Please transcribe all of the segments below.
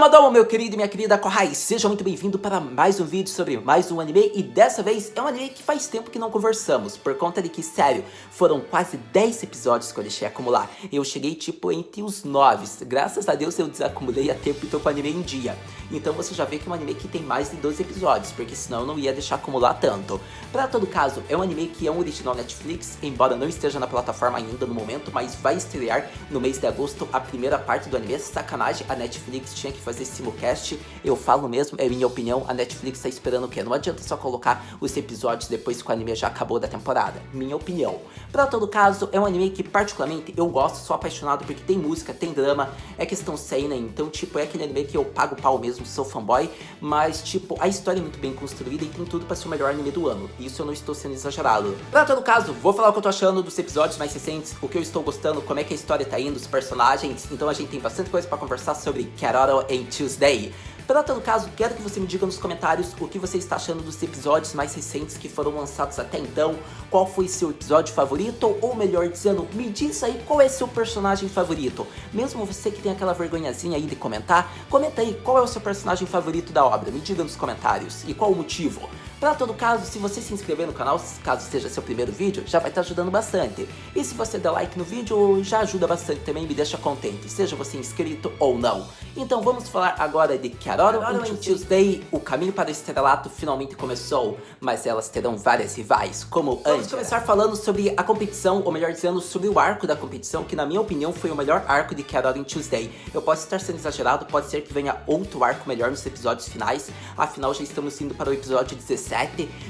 Domo, domo, meu querido e minha querida Kohai, seja muito bem-vindo para mais um vídeo sobre mais um anime. E dessa vez é um anime que faz tempo que não conversamos, por conta de que, sério, foram quase 10 episódios que eu deixei acumular. Eu cheguei tipo entre os 9, graças a Deus eu desacumulei a tempo e tô com o anime em dia. Então você já vê que é um anime que tem mais de 12 episódios, porque senão eu não ia deixar acumular tanto. Pra todo caso, é um anime que é um original Netflix, embora não esteja na plataforma ainda no momento, mas vai estrear no mês de agosto a primeira parte do anime. Sacanagem, a Netflix tinha que fazer simulcast, eu falo mesmo, é minha opinião, a Netflix tá esperando o quê? Não adianta só colocar os episódios depois que o anime já acabou da temporada, minha opinião. Pra todo caso, é um anime que particularmente eu gosto, sou apaixonado porque tem música, tem drama, é questão seinen, então tipo, é aquele anime que eu pago pau mesmo, sou fanboy, mas tipo, a história é muito bem construída e tem tudo pra ser o melhor anime do ano, isso eu não estou sendo exagerado. Pra todo caso, vou falar o que eu tô achando dos episódios mais recentes, o que eu estou gostando, como é que a história tá indo, os personagens, então a gente tem bastante coisa pra conversar sobre Keroro em Tuesday. Para todo caso, quero que você me diga nos comentários o que você está achando dos episódios mais recentes que foram lançados até então, qual foi seu episódio favorito, ou melhor dizendo, me diz aí qual é seu personagem favorito. Mesmo você que tem aquela vergonhazinha aí de comentar, comenta aí qual é o seu personagem favorito da obra, me diga nos comentários, e qual o motivo. Para todo caso, se você se inscrever no canal, caso seja seu primeiro vídeo, já vai estar ajudando bastante. E se você der like no vídeo, já ajuda bastante também, me deixa contente, seja você inscrito ou não. Então vamos falar agora de Keroro in Tuesday. O caminho para o estrelato finalmente começou, mas elas terão várias rivais, como Angela. Vamos começar falando sobre a competição, ou melhor dizendo, sobre o arco da competição, que na minha opinião foi o melhor arco de Keroro in Tuesday. Eu posso estar sendo exagerado, pode ser que venha outro arco melhor nos episódios finais, afinal já estamos indo para o episódio 17,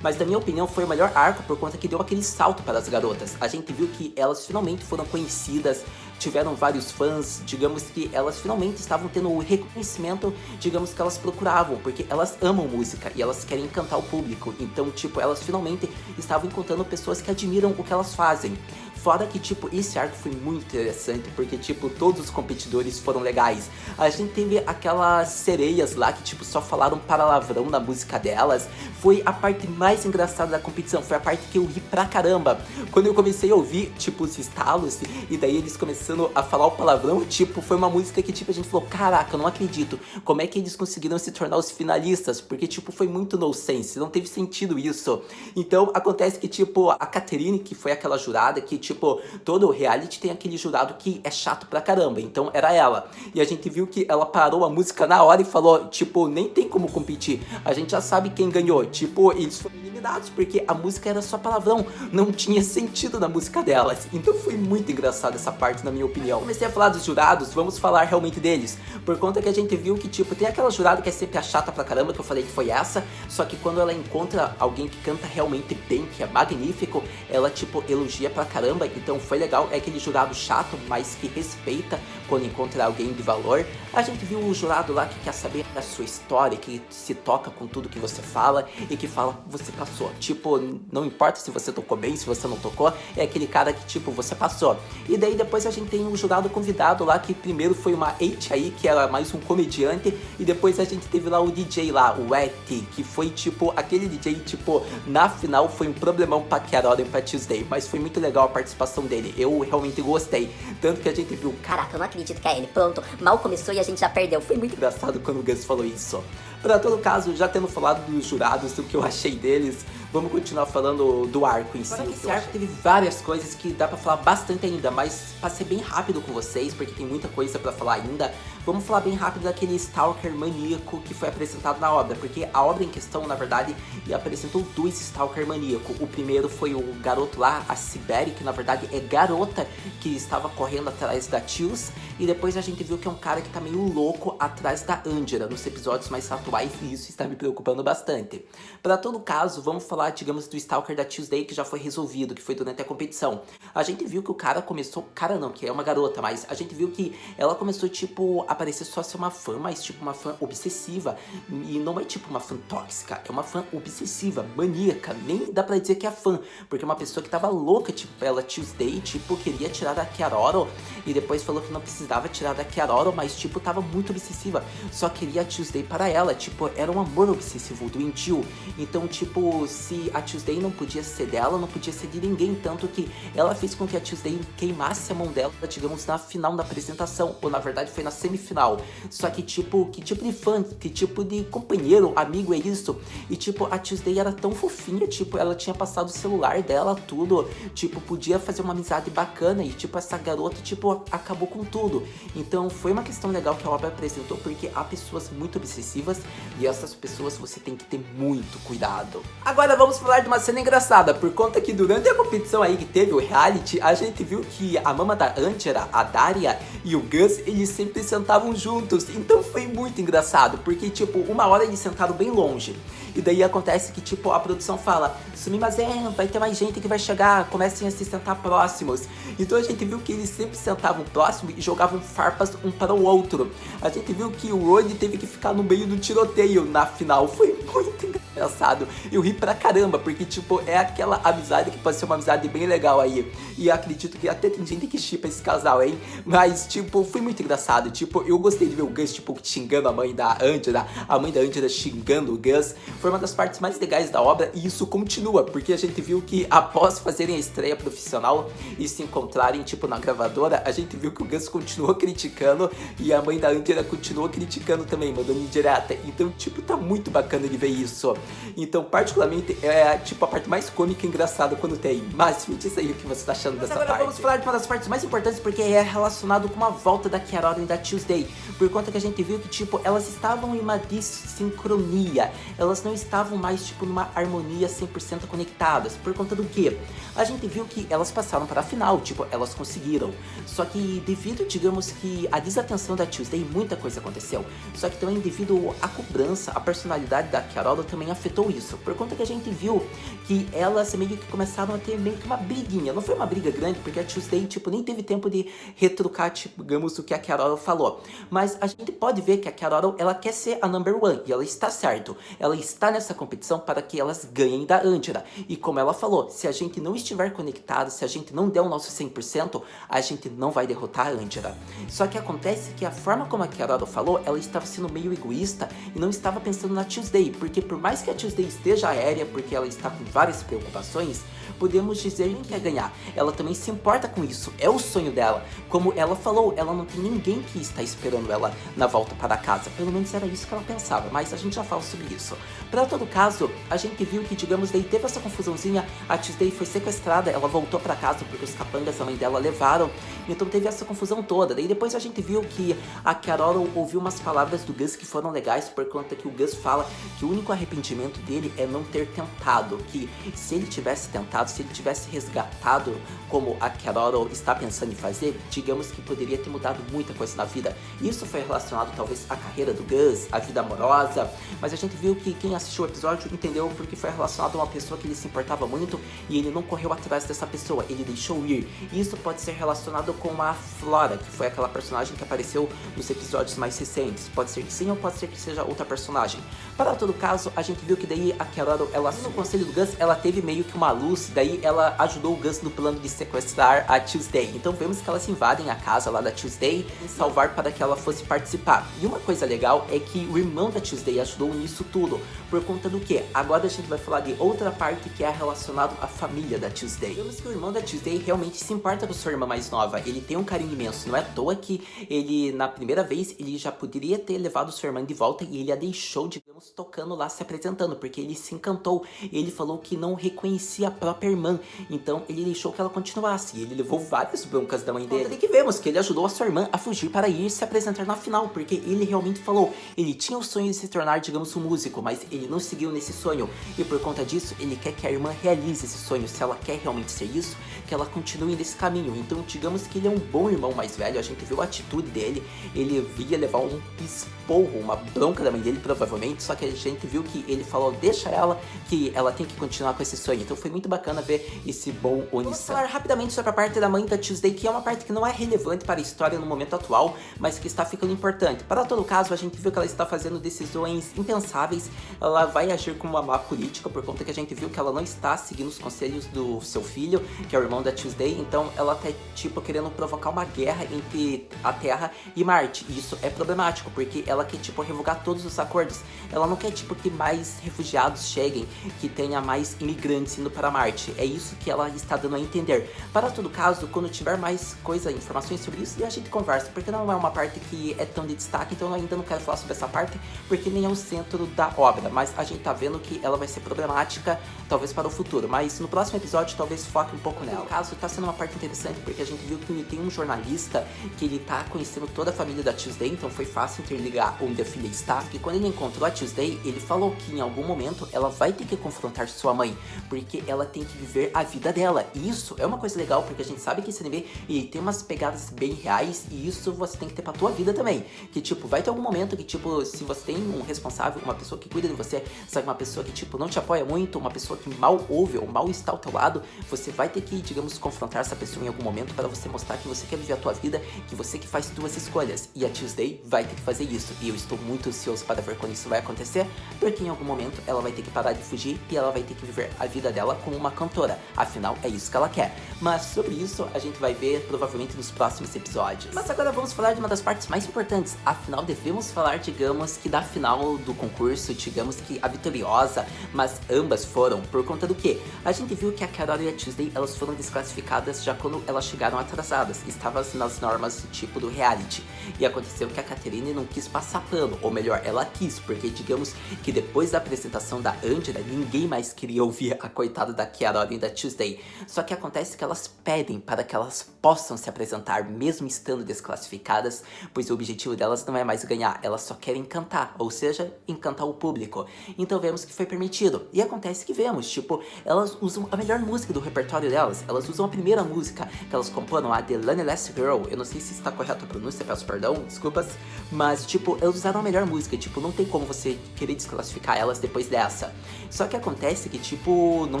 mas na minha opinião foi o melhor arco por conta que deu aquele salto para as garotas. A gente viu que elas finalmente foram conhecidas, tiveram vários fãs, digamos que elas finalmente estavam tendo o reconhecimento, digamos que elas procuravam, porque elas amam música e elas querem encantar o público, então tipo, elas finalmente estavam encontrando pessoas que admiram o que elas fazem. Fora que, tipo, esse arco foi muito interessante, porque, tipo, todos os competidores foram legais. A gente teve aquelas sereias lá que, tipo, só falaram palavrão na música delas. Foi a parte mais engraçada da competição, foi a parte que eu ri pra caramba. Quando eu comecei a ouvir, tipo, os estalos, e daí eles começando a falar o palavrão, tipo, foi uma música que, tipo, a gente falou, caraca, eu não acredito, como é que eles conseguiram se tornar os finalistas? Porque, tipo, foi muito nonsense, não teve sentido isso. Então, acontece que, tipo, a Catherine, que foi aquela jurada que, tipo, todo o reality tem aquele jurado que é chato pra caramba, então era ela. E a gente viu que ela parou a música na hora e falou, tipo, nem tem como competir, a gente já sabe quem ganhou, tipo, eles foram eliminados porque a música era só palavrão, não tinha sentido na música delas. Então foi muito engraçado essa parte, na minha opinião. Comecei a falar dos jurados, vamos falar realmente deles, por conta que a gente viu que, tipo, tem aquela jurada que é sempre a chata pra caramba, que eu falei que foi essa, só que quando ela encontra alguém que canta realmente bem, que é magnífico, ela, tipo, elogia pra caramba. Então foi legal, é aquele jurado chato, mas que respeita quando encontra alguém de valor. A gente viu o jurado lá que quer saber da sua história, que se toca com tudo que você fala e que fala, você passou. Tipo, não importa se você tocou bem, se você não tocou, é aquele cara que, tipo, você passou. E daí depois a gente tem um jurado convidado lá, que primeiro foi uma H aí, que era mais um comediante, e depois a gente teve lá o DJ lá, o Eti, que foi, tipo, aquele DJ, tipo, na final foi um problemão pra Keroro e pra Tuesday, mas foi muito legal a participação dele, eu realmente gostei, tanto que a gente viu, caraca, eu não acredito que é ele, pronto, mal começou e a gente já perdeu, foi muito engraçado quando o Gus falou isso. Pra todo caso, já tendo falado dos jurados, do que eu achei deles, vamos continuar falando do arco em si. Esse arco teve várias coisas que dá pra falar bastante ainda, mas pra ser bem rápido com vocês, porque tem muita coisa pra falar ainda, vamos falar bem rápido daquele Stalker maníaco que foi apresentado na obra, porque a obra em questão, na verdade, apresentou dois Stalker maníaco. O primeiro foi o garoto lá, a Siberi, que na verdade é garota, que estava correndo atrás da Tius, e depois a gente viu que é um cara que tá meio louco atrás da Angela, nos episódios mais atuais, e isso está me preocupando bastante. Para todo caso, vamos falar, digamos, do Stalker da Tuesday, que já foi resolvido, que foi durante a competição. A gente viu que o cara começou, cara não, que é uma garota, mas a gente viu que ela começou, tipo, a parecer só ser uma fã, mas tipo uma fã obsessiva, e não é tipo uma fã tóxica, é uma fã obsessiva, maníaca, nem dá pra dizer que é fã, porque é uma pessoa que tava louca, tipo, ela Tuesday, tipo, queria tirar da Keroro, e depois falou que não precisava tirar da Keroro, mas tipo, tava muito obsessiva, só queria a Tuesday para ela, tipo, era um amor obsessivo, doentio. Então, tipo, se a Tuesday não podia ser dela, não podia ser de ninguém, tanto que ela fez com que a Tuesday queimasse a mão dela, digamos, na final da apresentação, ou na verdade foi na semifinal. Só que tipo, que tipo de fã, que tipo de companheiro, amigo é isso? E tipo, a Tuesday era tão fofinha, tipo, ela tinha passado o celular dela, tudo, tipo, podia fazer uma amizade bacana e tipo, essa garota, tipo, acabou com tudo. Então foi uma questão legal que a obra apresentou, porque há pessoas muito obsessivas e essas pessoas você tem que ter muito cuidado. Agora vamos falar de uma cena engraçada, por conta que durante a competição aí que teve o reality, a gente viu que a mama da Angela, a Daria e o Gus, eles sempre sentavam juntos, então foi muito engraçado, porque tipo, uma hora eles sentaram bem longe, e daí acontece que tipo, a produção fala, Sumimasen, vai ter mais gente que vai chegar, comecem a se sentar próximos. Então a gente viu que eles sempre sentavam próximo e jogavam farpas um para o outro. A gente viu que o Rod teve que ficar no meio do tiroteio na final, foi muito engraçado. Eu ri pra caramba, porque tipo, é aquela amizade que pode ser uma amizade bem legal aí. E acredito que até tem gente que shippa esse casal, hein? Mas tipo, foi muito engraçado. Tipo, eu gostei de ver o Gus, tipo, xingando a mãe da Angela, a mãe da Angela xingando o Gus. Foi uma das partes mais legais da obra e isso continua, porque a gente viu que após fazerem a estreia profissional e se encontrarem, tipo, na gravadora, a gente viu que o Gus continuou criticando e a mãe da Angela continuou criticando também, mandando indireta. Então, tipo, tá muito bacana de ver isso. Então, particularmente, é tipo a parte mais cômica e engraçada quando tem. Mas me diz aí o que você tá achando dessa parte. Agora vamos falar de uma das partes mais importantes, porque é relacionado com a volta da Carol e da Tuesday. Por conta que a gente viu que, tipo, elas estavam em uma dissincronia. Elas não estavam mais, tipo, numa harmonia 100% conectadas. Por conta do quê? A gente viu que elas passaram para a final, tipo, elas conseguiram. Só que devido, digamos que, a desatenção da Tuesday, muita coisa aconteceu. Só que também devido à cobrança, a personalidade da Carol também afetou isso. Por conta que a gente viu que elas meio que começaram a ter meio que uma briguinha. Não foi uma briga grande, porque a Tuesday, tipo, nem teve tempo de retrucar, tipo, digamos, o que a Carol falou. Mas a gente pode ver que a Carol, ela quer ser a number one, e ela está certo. Ela está nessa competição para que elas ganhem da Angela. E como ela falou, se a gente não estiver conectado, se a gente não der o nosso 100%, a gente não vai derrotar a Angela. Só que acontece que a forma como a Carol falou, ela estava sendo meio egoísta e não estava pensando na Tuesday, porque por mais que a Tuesday esteja aérea, porque ela está com várias preocupações, podemos dizer que quer ganhar. Ela também se importa com isso, é o sonho dela. Como ela falou, ela não tem ninguém que está esperando ela na volta para casa. Pelo menos era isso que ela pensava, mas a gente já fala sobre isso. Para todo caso, a gente viu que, digamos, daí teve essa confusãozinha, a Tuesday foi sequestrada, ela voltou para casa porque os capangas da mãe dela levaram, então teve essa confusão toda. Daí depois a gente viu que a Carol ouviu umas palavras do Gus que foram legais, por conta que o Gus fala que o único arrependimento dele é não ter tentado, que se ele tivesse tentado, se ele tivesse resgatado como a Carol está pensando em fazer, digamos que poderia ter mudado muita coisa na vida. Isso foi relacionado talvez à carreira do Gus, à vida amorosa, mas a gente viu que quem assistiu o episódio entendeu porque foi relacionado a uma pessoa que ele se importava muito e ele não correu atrás dessa pessoa, ele deixou ir. Isso pode ser relacionado com a Flora, que foi aquela personagem que apareceu nos episódios mais recentes. Pode ser que sim ou pode ser que seja outra personagem. Para todo caso, a gente viu que daí a Carol, ela no conselho do Gus, ela teve meio que uma luz, daí ela ajudou o Gus no plano de sequestrar a Tuesday. Então vemos que elas invadem a casa lá da Tuesday e salvar para que ela fosse participar. E uma coisa legal é que o irmão da Tuesday ajudou nisso tudo. Por conta do que? Agora a gente vai falar de outra parte que é relacionado à família da Tuesday. Vemos que o irmão da Tuesday realmente se importa com sua irmã mais nova. Ele tem um carinho imenso. Não é à toa que ele, na primeira vez, ele já poderia ter levado sua irmã de volta e ele a deixou, digamos, tocando lá, se apresentando, porque ele se encantou. Ele falou que não reconhecia a própria irmã. Então ele deixou que ela continuasse. E ele levou várias broncas da mãe dele. E que vemos que ele ajudou a sua irmã a fugir para ir se apresentar na final, porque ele realmente falou. Ele tinha o sonho de se tornar, digamos, um músico, mas ele não seguiu nesse sonho. E por conta disso, ele quer que a irmã realize esse sonho. Se ela quer realmente ser isso, que ela continue nesse caminho. Então, digamos que ele é um bom irmão mais velho. A gente viu a atitude dele. Ele ia levar um esporro, uma bronca da mãe dele, provavelmente. Só que a gente viu que ele falou, deixa ela, que ela tem que continuar com esse sonho. Então foi muito bacana ver esse bom Oni-san. Vamos falar rapidamente sobre a parte da mãe da Tuesday, que é uma parte que não é relevante para a história no momento atual, mas que está ficando importante. Para todo caso, a gente viu que ela está fazendo decisões impensáveis. Ela vai agir como uma má política, por conta que a gente viu que ela não está seguindo os conselhos do seu filho, que é o irmão da Tuesday. Então ela tá, tipo, querendo provocar uma guerra entre a Terra e Marte. E isso é problemático, porque ela quer, tipo, revogar todos os acordos. Ela não quer, tipo, ter mais mais refugiados cheguem, que tenha mais imigrantes indo para Marte. É isso que ela está dando a entender. Para todo caso, quando tiver mais informações sobre isso, a gente conversa, porque não é uma parte que é tão de destaque, então eu ainda não quero falar sobre essa parte, porque nem é o centro da obra, mas a gente tá vendo que ela vai ser problemática, talvez para o futuro, mas no próximo episódio talvez foque um pouco nela. No caso, tá sendo uma parte interessante, porque a gente viu que tem um jornalista que ele tá conhecendo toda a família da Tuesday, então foi fácil interligar onde a filha está, que quando ele encontrou a Tuesday, ele falou que em algum momento ela vai ter que confrontar sua mãe, porque ela tem que viver a vida dela, e isso é uma coisa legal, porque a gente sabe que esse anime e tem umas pegadas bem reais, e isso você tem que ter pra tua vida também, que tipo, vai ter algum momento que tipo, se você tem um responsável, uma pessoa que cuida de você, sabe, uma pessoa que tipo, não te apoia muito, uma pessoa que mal ouve ou mal está ao teu lado, você vai ter que, digamos, confrontar essa pessoa em algum momento para você mostrar que você quer viver a tua vida, que você que faz tuas escolhas, e a Tuesday vai ter que fazer isso, e eu estou muito ansioso para ver quando isso vai acontecer, porque em algum momento ela vai ter que parar de fugir e ela vai ter que viver a vida dela como uma cantora, afinal é isso que ela quer. Mas sobre isso a gente vai ver provavelmente nos próximos episódios. Mas agora vamos falar de uma das partes mais importantes, afinal devemos falar, digamos, que da final do concurso, digamos que a vitoriosa, mas ambas foram por conta do que? A gente viu que a Carol e a Tuesday, elas foram desclassificadas já quando elas chegaram atrasadas, estavam nas normas tipo do reality, e aconteceu que a Catherine não quis passar pano, ou melhor, ela quis, porque digamos que depois da apresentação da Angela, ninguém mais queria ouvir a coitada da Carol e da Tuesday, só que acontece que elas pedem para que elas possam se apresentar mesmo estando desclassificadas, pois o objetivo delas não é mais ganhar, elas só querem cantar, ou seja, encantar o público. Então vemos que foi permitido, e acontece que vemos, tipo, elas usam a melhor música do repertório delas, elas usam a primeira música que elas comporam, a The Loneliest Girl, eu não sei se está correta a pronúncia, peço perdão, desculpas, mas tipo, elas usaram a melhor música, tipo, não tem como você querer desclassificar elas depois dessa. Só que acontece que, tipo, não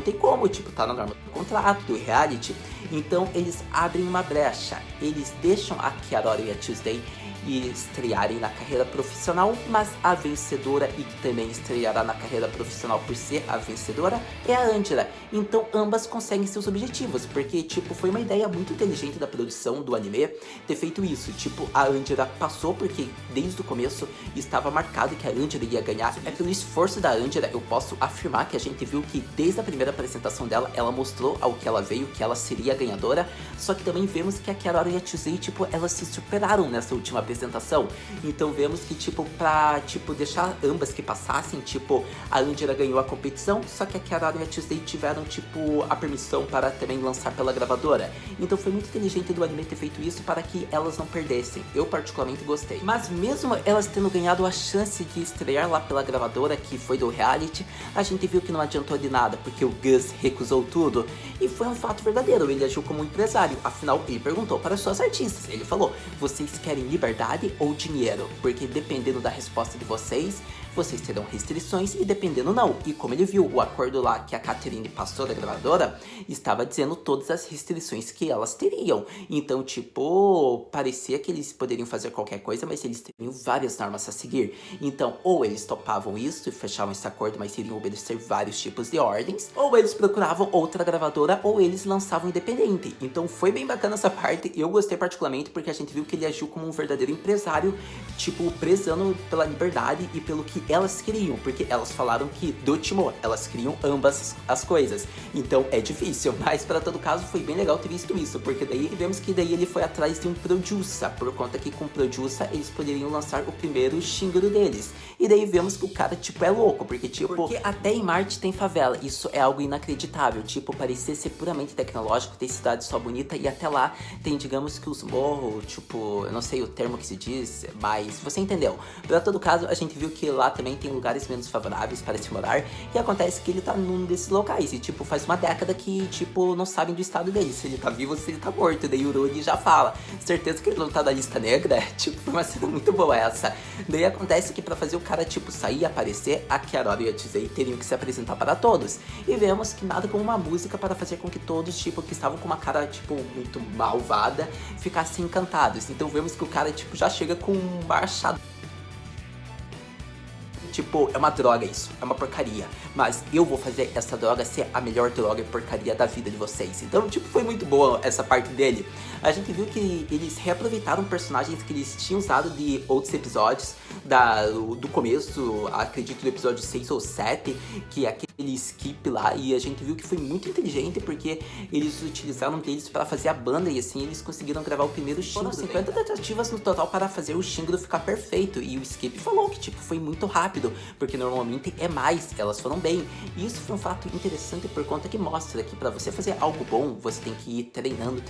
tem como, tipo, tá na norma do contrato, do reality, então eles abrem uma brecha, eles deixam a Carol e a Tuesday e estrearem na carreira profissional, mas a vencedora e que também estreará na carreira profissional por ser a vencedora é a Angela. Então ambas conseguem seus objetivos, porque tipo, foi uma ideia muito inteligente da produção do anime ter feito isso. Tipo, a Angela passou porque desde o começo estava marcado que a Angela ia ganhar. É pelo esforço da Angela, eu posso afirmar que a gente viu que desde a primeira apresentação dela, ela mostrou ao que ela veio, que ela seria a ganhadora, só que também vemos que a Carol e a Tuesday, tipo, elas se superaram nessa última apresentação. Então vemos que, tipo, pra, tipo, deixar ambas que passassem, tipo, a Angela ganhou a competição, só que a Carol e a Tuesday tiveram, tipo, a permissão para também lançar pela gravadora. Então foi muito inteligente do anime ter feito isso para que elas não perdessem. Eu particularmente gostei. Mas mesmo elas tendo ganhado a chance de estrear lá pela gravadora, que foi do reality, a gente viu que não adiantou de nada, porque o Gus recusou tudo. E foi um fato verdadeiro, ele agiu como um empresário. Afinal, ele perguntou para suas artistas. Ele falou, vocês querem liberdade ou dinheiro? Porque dependendo da resposta de vocês terão restrições e dependendo não. E como ele viu, o acordo lá que a Catherine passou da gravadora estava dizendo todas as restrições que elas teriam. Então, tipo, parecia que eles poderiam fazer qualquer coisa, mas eles teriam várias normas a seguir. Então, ou eles topavam isso e fechavam esse acordo, mas iriam obedecer vários tipos de ordens, ou eles procuravam outra gravadora, ou eles lançavam independente. Então, foi bem bacana essa parte. Eu gostei particularmente porque a gente viu que ele agiu como um verdadeiro empresário, tipo, prezando pela liberdade e pelo que elas queriam, porque elas falaram que do Timor, elas queriam ambas as coisas, então é difícil, mas para todo caso foi bem legal ter visto isso, porque daí vemos que daí ele foi atrás de um producer, por conta que com o producer eles poderiam lançar o primeiro single deles, e daí vemos que o cara tipo é louco, porque tipo, porque até em Marte tem favela, isso é algo inacreditável, tipo, parecia ser puramente tecnológico, tem cidade só bonita, e até lá tem, digamos que os morros, tipo, eu não sei o termo que se diz, mas você entendeu. Para todo caso, a gente viu que lá também tem lugares menos favoráveis para se morar, e acontece que ele tá num desses locais, e tipo, faz uma década que, tipo, não sabem do estado dele, se ele tá vivo ou se ele tá morto, daí o Rudy já fala, certeza que ele não tá na lista negra, tipo, foi uma cena muito boa essa. Daí acontece que pra fazer o cara, tipo, sair e aparecer, a Carol e a Tuesday teriam que se apresentar para todos, e vemos que nada como uma música para fazer com que todos, tipo, que estavam com uma cara, tipo, muito malvada, ficassem encantados. Então vemos que o cara, tipo, já chega com um machado. Tipo, é uma droga isso, é uma porcaria, mas eu vou fazer essa droga ser a melhor droga e porcaria da vida de vocês. Então, tipo, foi muito boa essa parte dele. A gente viu que eles reaproveitaram personagens que eles tinham usado de outros episódios, do começo, acredito do episódio 6 ou 7, que é aquele skip lá, e a gente viu que foi muito inteligente, porque eles utilizaram deles para fazer a banda, e assim eles conseguiram gravar o primeiro Shingro. 50 tentativas no total para fazer o Shingro ficar perfeito, e o skip falou que tipo, foi muito rápido, porque normalmente é mais, elas foram bem. E isso foi um fato interessante por conta que mostra que para você fazer algo bom, você tem que ir treinando,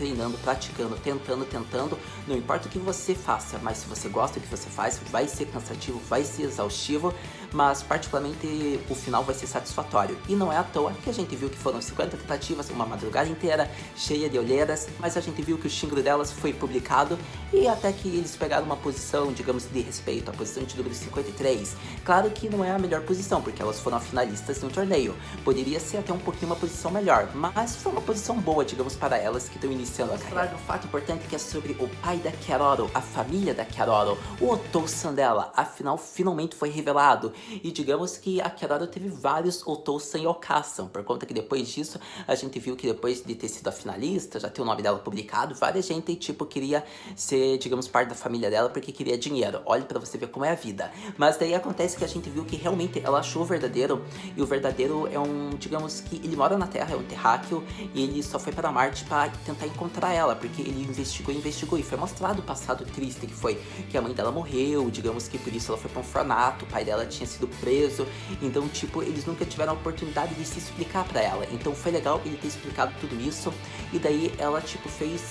praticando, tentando, não importa o que você faça, mas se você gosta do que você faz, vai ser cansativo, vai ser exaustivo, mas particularmente o final vai ser satisfatório. E não é à toa que a gente viu que foram 50 tentativas, uma madrugada inteira, cheia de olheiras, mas a gente viu que o Shingro delas foi publicado, e até que eles pegaram uma posição, digamos, de respeito, a posição de número 53. Claro que não é a melhor posição, porque elas foram finalistas de um torneio. Poderia ser até um pouquinho uma posição melhor, mas foi uma posição boa, digamos, para elas que estão iniciando a carreira. Um fato importante que é sobre o pai da Keroro, a família da Keroro, o Otousan dela, afinal, finalmente foi revelado. E digamos que a Keroro teve vários Otousan Yokasan, por conta que depois disso, a gente viu que depois de ter sido a finalista, já ter o nome dela publicado, várias gente, tipo, queria ser, digamos, parte da família dela porque queria dinheiro. Olha pra você ver como é a vida. Mas daí acontece que a gente viu que realmente ela achou o verdadeiro, e o verdadeiro é um, digamos que ele mora na Terra, é um terráqueo, e ele só foi para Marte para tentar encontrar ela, porque ele investigou, e foi mostrado o passado triste que foi, que a mãe dela morreu, digamos que por isso ela foi pra um orfanato, o pai dela tinha sido preso, então tipo, eles nunca tiveram a oportunidade de se explicar pra ela, então foi legal ele ter explicado tudo isso, e daí ela tipo fez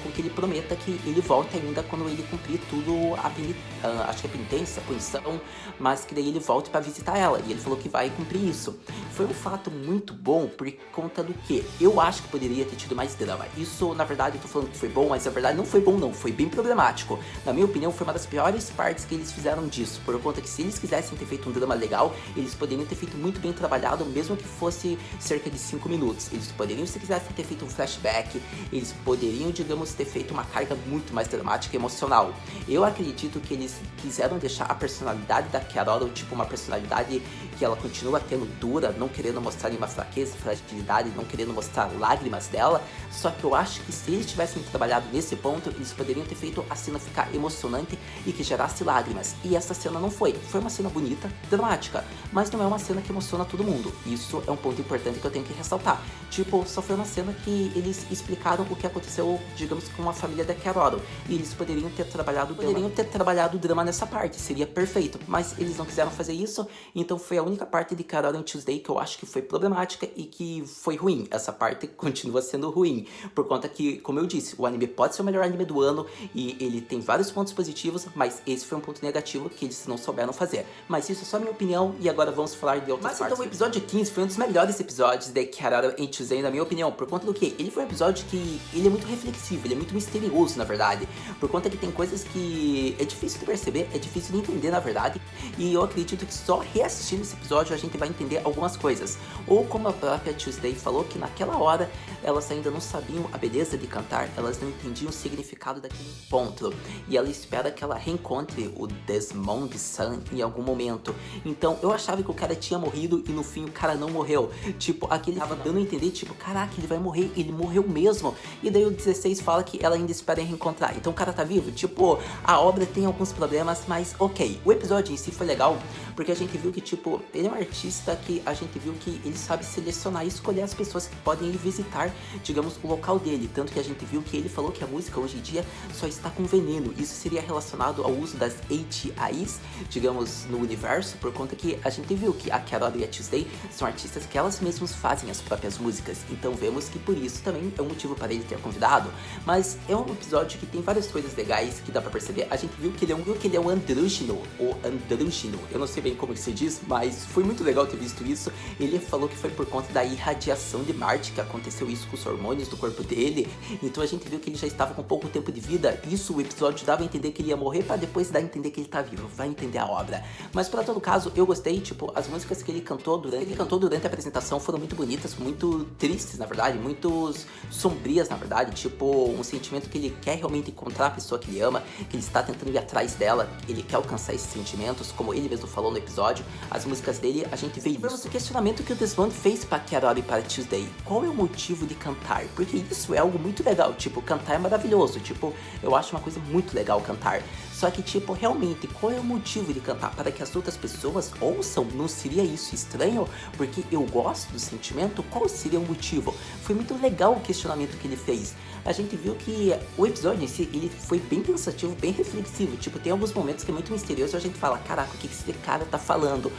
com que ele prometa que ele volta ainda quando ele cumprir tudo acho que é penitência, punição, mas que daí ele volte pra visitar ela, e ele falou que vai cumprir isso. Foi um fato muito bom por conta do que eu acho que poderia ter tido mais drama. Isso, na verdade, eu tô falando que foi bom, mas na verdade não foi bom não, foi bem problemático. Na minha opinião, foi uma das piores partes que eles fizeram disso, por conta que se eles quisessem ter feito um drama legal, eles poderiam ter feito muito bem trabalhado, mesmo que fosse cerca de 5 minutos. Eles poderiam, se quisessem, ter feito um flashback, eles poderiam, digamos, ter feito uma carga muito mais dramática e emocional. Eu acredito que eles quiseram deixar a personalidade da Keroro, tipo, uma personalidade que ela continua tendo dura, não querendo mostrar nenhuma fraqueza, fragilidade, não querendo mostrar lágrimas dela, só que eu acho que se eles tivessem trabalhado nesse ponto, eles poderiam ter feito a cena ficar emocionante e que gerasse lágrimas, e essa cena não foi. Foi uma cena bonita, dramática, mas não é uma cena que emociona todo mundo. Isso é um ponto importante que eu tenho que ressaltar. Tipo, só foi uma cena que eles explicaram o que aconteceu, digamos, com a família da Keroro, e eles poderiam ter trabalhado o drama nessa parte, seria perfeito, mas eles não quiseram fazer isso, então foi a única parte de Keroro and Tuesday que eu acho que foi problemática e que foi ruim. Essa parte continua sendo ruim, por conta que, como eu disse, o anime pode ser o melhor anime do ano e ele tem vários pontos positivos, mas esse foi um ponto negativo que eles não souberam fazer. Mas isso é só minha opinião, e agora vamos falar de outras partes. Então o episódio 15 foi um dos melhores episódios de Keroro and Tuesday, na minha opinião, por conta do que? Ele foi um episódio que ele é muito reflexivo, ele é muito misterioso, na verdade, por conta que tem coisas que é difícil de perceber, é difícil de entender, na verdade, e eu acredito que só reassistindo esse episódio a gente vai entender algumas coisas. Ou como a própria Tuesday falou, que naquela hora elas ainda não sabiam a beleza de cantar, elas não entendiam o significado daquele encontro, e ela espera que ela reencontre o Desmond-san em algum momento. Então eu achava que o cara tinha morrido e no fim o cara não morreu, tipo, aquele tava dando a entender, tipo, caraca, ele vai morrer, ele morreu mesmo, e daí o 16 fala que ela ainda espera reencontrar, então o cara tá vivo, tipo, a obra tem alguns problemas, mas ok. O episódio em si foi legal, porque a gente viu que, tipo, ele é um artista que a gente viu que ele sabe selecionar e escolher as pessoas que podem ir visitar, digamos, o local dele, tanto que a gente viu que ele falou que a música hoje em dia só está com veneno. Isso seria relacionado ao uso das HIs, digamos, no universo, por conta que a gente viu que a Keroro e a Tuesday são artistas que elas mesmas fazem as próprias músicas, então vemos que por isso também é um motivo para ele ter convidado. Mas é um episódio que tem várias coisas legais que dá pra perceber. A gente viu que ele é um andrógeno, ou andrógeno, eu não sei bem como que se diz, mas foi muito legal ter visto isso. Ele falou que foi por conta da irradiação de Marte que aconteceu isso com os hormônios do corpo dele, então a gente viu que ele já estava com pouco tempo de vida. Isso, o episódio dava a entender que ele ia morrer pra depois dar a entender que ele tá vivo, vai entender a obra. Mas pra todo caso, eu gostei, tipo, as músicas que ele cantou durante a apresentação foram muito bonitas, muito tristes, na verdade, muito sombrias, na verdade, tipo, um sentimento que ele quer realmente encontrar a pessoa que ele ama, que ele está tentando ir atrás dela, ele quer alcançar esses sentimentos, como ele mesmo falou no episódio. As músicas dele, a gente vê isso. O questionamento que o Desmond fez para Keroro e para Tuesday: qual é o motivo de cantar? Porque isso é algo muito legal, tipo, cantar é maravilhoso, tipo, eu acho uma coisa muito legal cantar. Só que, tipo, realmente, qual é o motivo de cantar? Para que as outras pessoas ouçam? Não seria isso estranho? Porque eu gosto do sentimento? Qual seria o motivo? Foi muito legal o questionamento que ele fez. A gente viu que o episódio em si, ele foi bem pensativo, bem reflexivo. Tipo, tem alguns momentos que é muito misterioso e a gente fala, caraca, o que esse cara tá falando?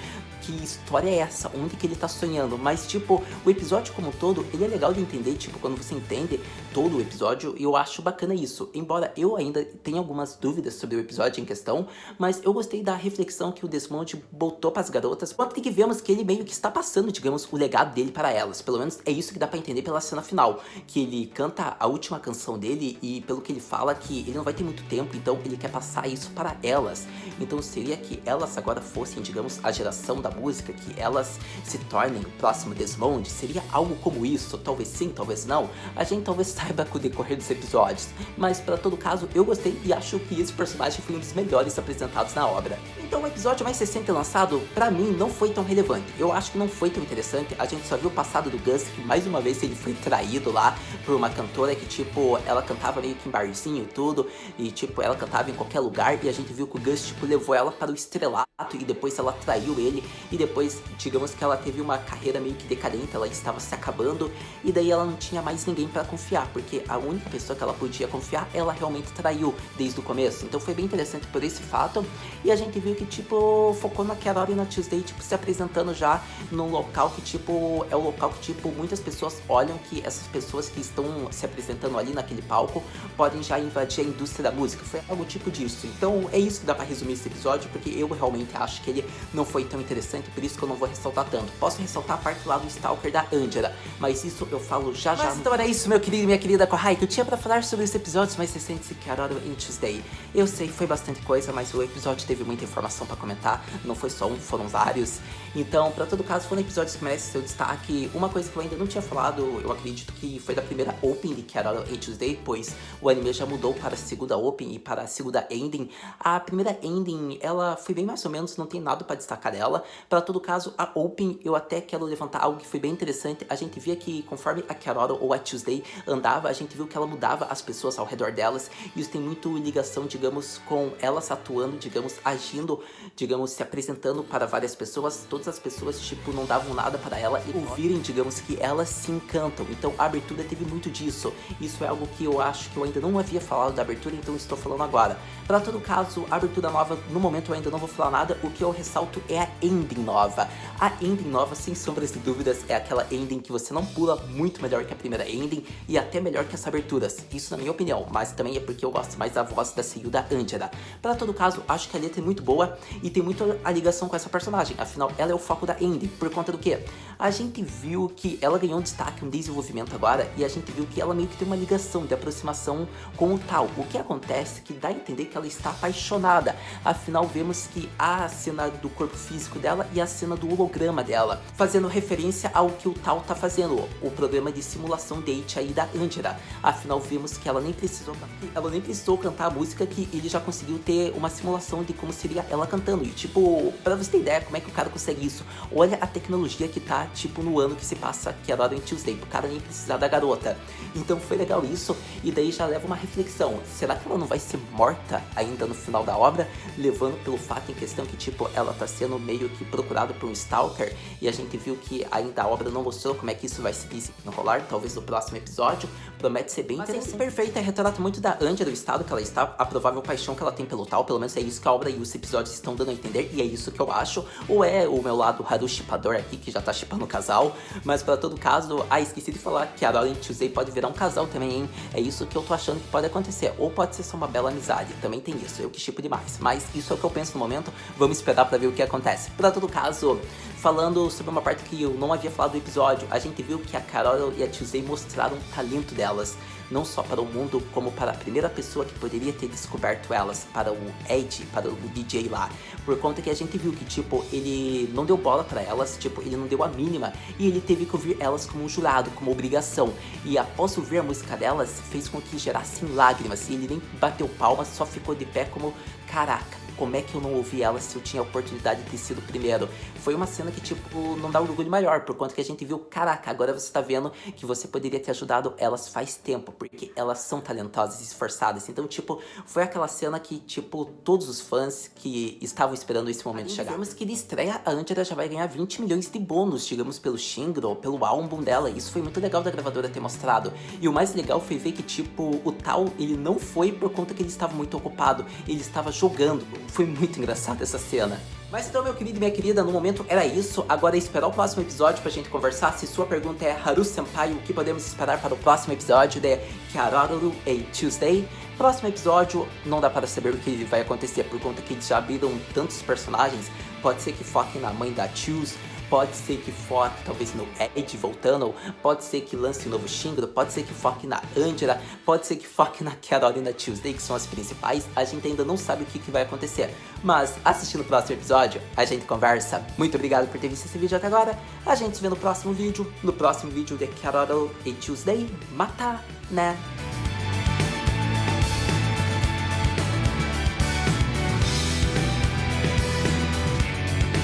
Que história é essa? Onde que ele tá sonhando? Mas, tipo, o episódio como um todo, ele é legal de entender, tipo, quando você entende todo o episódio, e eu acho bacana isso. Embora eu ainda tenha algumas dúvidas sobre o episódio em questão, mas eu gostei da reflexão que o Desmond botou pras garotas, quanto que vemos que ele meio que está passando, digamos, o legado dele para elas. Pelo menos é isso que dá pra entender pela cena final, que ele canta a última canção dele e pelo que ele fala que ele não vai ter muito tempo, então ele quer passar isso para elas. Então seria que elas agora fossem, digamos, a geração da música, que elas se tornem o próximo Desmond? Seria algo como isso? Talvez sim, talvez não. A gente talvez saiba com o decorrer dos episódios, mas para todo caso eu gostei e acho que esse personagem foi um dos melhores apresentados na obra. Então o episódio mais recente lançado, pra mim, não foi tão relevante. Eu acho que não foi tão interessante. A gente só viu o passado do Gus, que mais uma vez ele foi traído lá por uma cantora que, tipo, ela cantava meio que em barzinho e tudo, e tipo, ela cantava em qualquer lugar, e a gente viu que o Gus, tipo, levou ela para o estrelato, e depois ela traiu ele, e depois, digamos que ela teve uma carreira meio que decadente, ela estava se acabando, e daí ela não tinha mais ninguém para confiar, porque a única pessoa que ela podia confiar, ela realmente traiu desde o começo. Então foi bem interessante por esse fato, e a gente viu que, tipo, focou na Carol e na Tuesday, tipo, se apresentando já num local que, tipo, é o local que, tipo, muitas pessoas olham que essas pessoas que estão se apresentando ali naquele palco podem já invadir a indústria da música. Foi algo tipo disso. Então é isso que dá pra resumir esse episódio, porque eu realmente acho que ele não foi tão interessante, por isso que eu não vou ressaltar tanto. Posso ressaltar a parte lá do Stalker da Angela, mas isso eu falo já já. Mas então era isso, meu querido e minha querida Kohai, que eu tinha pra falar sobre os episódios mais recentes de Carol e Tuesday. Eu sei, foi bastante coisa, mas o episódio teve muita informação pra comentar, não foi só um, foram vários. Então, pra todo caso, foram episódios que merecem seu destaque. Uma coisa que eu ainda não tinha falado, eu acredito que foi da primeira Open de Carol e Tuesday, pois o anime já mudou para a segunda Open e para a segunda Ending. A primeira Ending, ela foi bem mais ou menos, não tem nada pra destacar dela. Pra todo caso, a Open, eu até quero levantar algo que foi bem interessante. A gente via que conforme a Carol ou a Tuesday andava, a gente viu que ela mudava as pessoas ao redor delas. E isso tem muito ligação, digamos, com elas atuando, digamos, agindo, digamos, se apresentando para várias pessoas. Todas as pessoas, tipo, não davam nada para ela e ouvirem, digamos, que elas se encantam. Então a abertura teve muito disso. Isso é algo que eu acho que eu ainda não havia falado da abertura, então estou falando agora. Para todo caso, a abertura nova, no momento eu ainda não vou falar nada. O que eu ressalto é a ending nova. A ending nova, sem sombras de dúvidas, é aquela ending que você não pula, muito melhor que a primeira ending e até melhor que as aberturas. Isso na minha opinião, mas também é porque eu gosto mais da voz da Seiyu da Angela. Para todo caso, acho que a letra é muito boa e tem muito a ligação com essa personagem. Afinal, ela é o foco da ending. Por conta do quê? A gente viu que ela ganhou um destaque, um desenvolvimento agora, e a gente viu que ela meio que tem uma ligação de aproximação com o Tal. O que acontece é que dá a entender que ela está apaixonada. Afinal, vemos que há a cena do corpo físico dela e a cena do holograma dela, fazendo referência ao que o Tal tá fazendo, o programa de simulação date aí da Angela. Afinal, vimos que ela nem precisou cantar a música, que ele já conseguiu ter uma simulação de como seria ela cantando. E tipo, pra você ter ideia como é que o cara consegue isso, olha a tecnologia que tá, tipo, no ano que se passa que é Carol e Tuesday, pro cara nem precisar da garota. Então foi legal isso, e daí já leva uma reflexão. Será que ela não vai ser morta ainda no final da obra, levando pelo fato em questão que, tipo, ela tá sendo meio que procurada por um stalker, e a gente viu que ainda a obra não mostrou como é que isso vai se desenrolar, talvez no próximo episódio. Promete ser bem interessante. Perfeita, retrata muito da Angela, o estado que ela está, a provável paixão que ela tem pelo Tal, pelo menos é isso que a obra e os episódios estão dando a entender, e é isso que eu acho. Ou é o meu lado Haru Shippador aqui, que já tá shippando o casal, mas pra todo caso, esqueci de falar que a Carol e Tuesday pode virar um casal também, hein? É isso que eu tô achando que pode acontecer, ou pode ser só uma bela amizade, também tem isso, eu que shippo demais, mas isso é o que eu penso no momento, vamos esperar pra ver o que acontece. Pra todo caso, falando sobre uma parte que eu não havia falado do episódio, a gente viu que a Carol e a Tuesday mostraram o talento delas, não só para o mundo, como para a primeira pessoa que poderia ter descoberto elas, para o Ed, para o DJ lá. Por conta que a gente viu que, tipo, ele não deu bola para elas, tipo, ele não deu a mínima, e ele teve que ouvir elas como um jurado, como obrigação. E após ouvir a música delas, fez com que gerassem lágrimas, e ele nem bateu palmas, só ficou de pé como, caraca, como é que eu não ouvi ela se eu tinha a oportunidade de ter sido o primeiro. Foi uma cena que, tipo, não dá orgulho maior, por conta que a gente viu, caraca, agora você tá vendo que você poderia ter ajudado elas faz tempo, porque elas são talentosas e esforçadas. Então, tipo, foi aquela cena que, tipo, todos os fãs que estavam esperando esse momento chegar. Vemos que de estreia, a Angela já vai ganhar 20 milhões de bônus, digamos, pelo Shingro, pelo álbum dela. Isso foi muito legal da gravadora ter mostrado. E o mais legal foi ver que, tipo, o Tal, ele não foi por conta que ele estava muito ocupado, ele estava jogando. Foi muito engraçado essa cena. Mas então, meu querido e minha querida, no momento era isso. Agora é esperar o próximo episódio pra gente conversar. Se sua pergunta é Haru Senpai, o que podemos esperar para o próximo episódio de Kararu e Tuesday? Próximo episódio, não dá para saber o que vai acontecer, por conta que eles já abriram tantos personagens. Pode ser que foquem na mãe da Choose, pode ser que foque talvez no Ed voltando, pode ser que lance um novo Shingro, pode ser que foque na Angela, pode ser que foque na Carol e na Tuesday, que são as principais. A gente ainda não sabe o que vai acontecer, mas assistindo o próximo episódio, a gente conversa. Muito obrigado por ter visto esse vídeo até agora. A gente se vê no próximo vídeo de Carol e Tuesday. Mata, né?